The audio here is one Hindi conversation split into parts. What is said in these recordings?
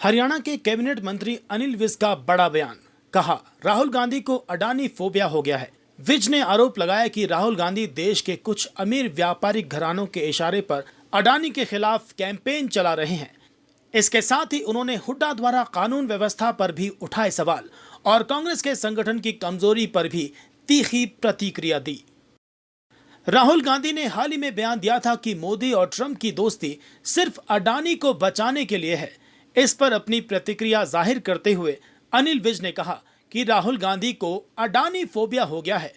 हरियाणा के कैबिनेट मंत्री अनिल विज का बड़ा बयान। कहा, राहुल गांधी को अडानी फोबिया हो गया है। विज ने आरोप लगाया कि राहुल गांधी देश के कुछ अमीर व्यापारिक घरानों के इशारे पर अडानी के खिलाफ कैंपेन चला रहे हैं। इसके साथ ही उन्होंने हुड्डा द्वारा कानून व्यवस्था पर भी उठाए सवाल और कांग्रेस के संगठन की कमजोरी पर भी तीखी प्रतिक्रिया दी। राहुल गांधी ने हाल ही में बयान दिया था कि मोदी और ट्रंप की दोस्ती सिर्फ अडानी को बचाने के लिए है। इस पर अपनी प्रतिक्रिया जाहिर करते हुए अनिल विज ने कहा कि राहुल गांधी को अडानी फोबिया हो गया है।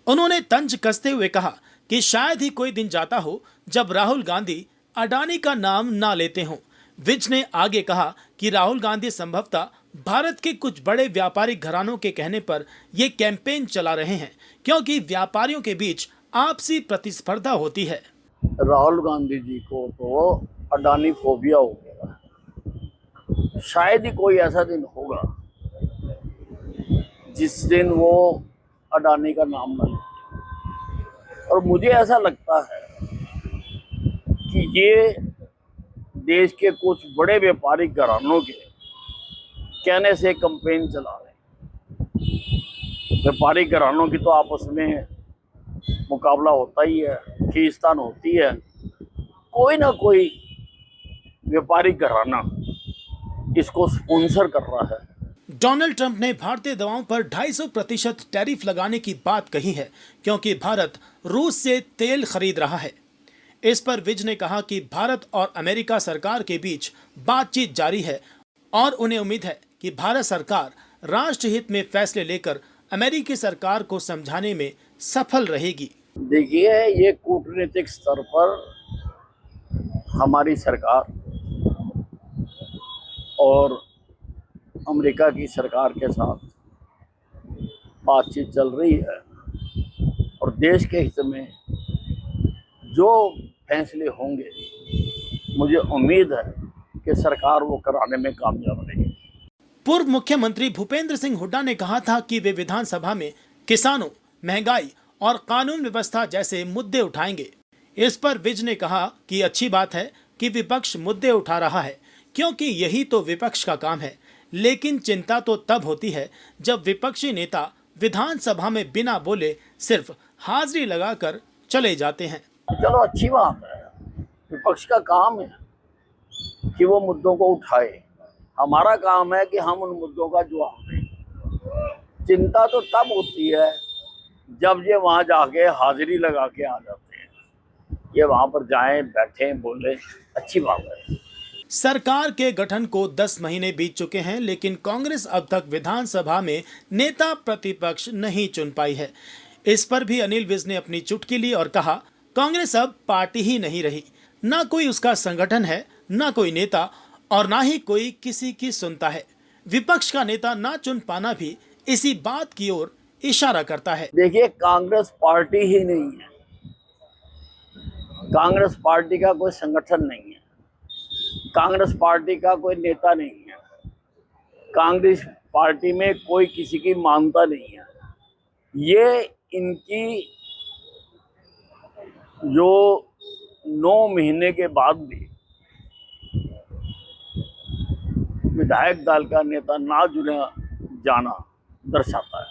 उन्होंने तंज कसते हुए कहा कि शायद ही कोई दिन जाता हो जब राहुल गांधी अडानी का नाम ना लेते हों। विज ने आगे कहा कि राहुल गांधी संभवतः भारत के कुछ बड़े व्यापारिक घरानों के कहने पर ये कैंपेन चला रहे हैं, क्योंकि व्यापारियों के बीच आपसी प्रतिस्पर्धा होती है। राहुल गांधी जी को तो अडानी फोबिया हो गया। शायद ही कोई ऐसा दिन होगा जिस दिन वो अडानी का नाम न ले। और मुझे ऐसा लगता है कि ये देश के कुछ बड़े व्यापारिक घरानों के कहने से कैंपेन चला रहे हैं। व्यापारिक घरानों की तो आपस में मुकाबला होता ही है, खींचतान होती है। कोई ना कोई व्यापारिक घराना इसको स्पॉन्सर कर रहा है। डोनाल्ड ट्रंप ने भारतीय दवाओं पर 250% टैरिफ लगाने की बात कही है, क्योंकि भारत रूस से तेल खरीद रहा है। इस पर विज ने कहा कि भारत और अमेरिका सरकार के बीच बातचीत जारी है और उन्हें उम्मीद है कि भारत सरकार राष्ट्रहित में फैसले लेकर अमेरिकी सरकार को समझाने में सफल रहेगी। देखिए, ये कूटनीतिक स्तर पर हमारी सरकार और अमेरिका की सरकार के साथ बातचीत चल रही है और देश के हित में जो फैसले होंगे मुझे उम्मीद है कि सरकार वो कराने में कामयाब रहेगी। पूर्व मुख्यमंत्री भूपेंद्र सिंह हुड्डा ने कहा था कि वे विधानसभा में किसानों, महंगाई और कानून व्यवस्था जैसे मुद्दे उठाएंगे। इस पर विज ने कहा कि अच्छी बात है कि विपक्ष मुद्दे उठा रहा है, क्योंकि यही तो विपक्ष का काम है। लेकिन चिंता तो तब होती है जब विपक्षी नेता विधानसभा में बिना बोले सिर्फ हाजिरी लगाकर चले जाते हैं। चलो, अच्छी बात है, विपक्ष का काम है कि वो मुद्दों को उठाए। हमारा काम है कि हम उन मुद्दों का जवाब दें। चिंता तो तब होती है जब ये वहाँ जाके हाजिरी लगा के आ जाते हैं। ये वहाँ पर जाएं, बैठें, बोले, अच्छी बात है। सरकार के गठन को 10 महीने बीत चुके हैं, लेकिन कांग्रेस अब तक विधानसभा में नेता प्रतिपक्ष नहीं चुन पाई है। इस पर भी अनिल विज ने अपनी चुटकी ली और कहा, कांग्रेस अब पार्टी ही नहीं रही। ना कोई उसका संगठन है, ना कोई नेता और ना ही कोई किसी की सुनता है। विपक्ष का नेता ना चुन पाना भी इसी बात की ओर इशारा करता है। देखिए, कांग्रेस पार्टी ही नहीं है। कांग्रेस पार्टी का कोई संगठन नहीं है। कांग्रेस पार्टी का कोई नेता नहीं है। कांग्रेस पार्टी में कोई किसी की मानता नहीं है। ये इनकी जो 9 महीने के बाद भी विधायक दल का नेता ना चुना जाना दर्शाता है।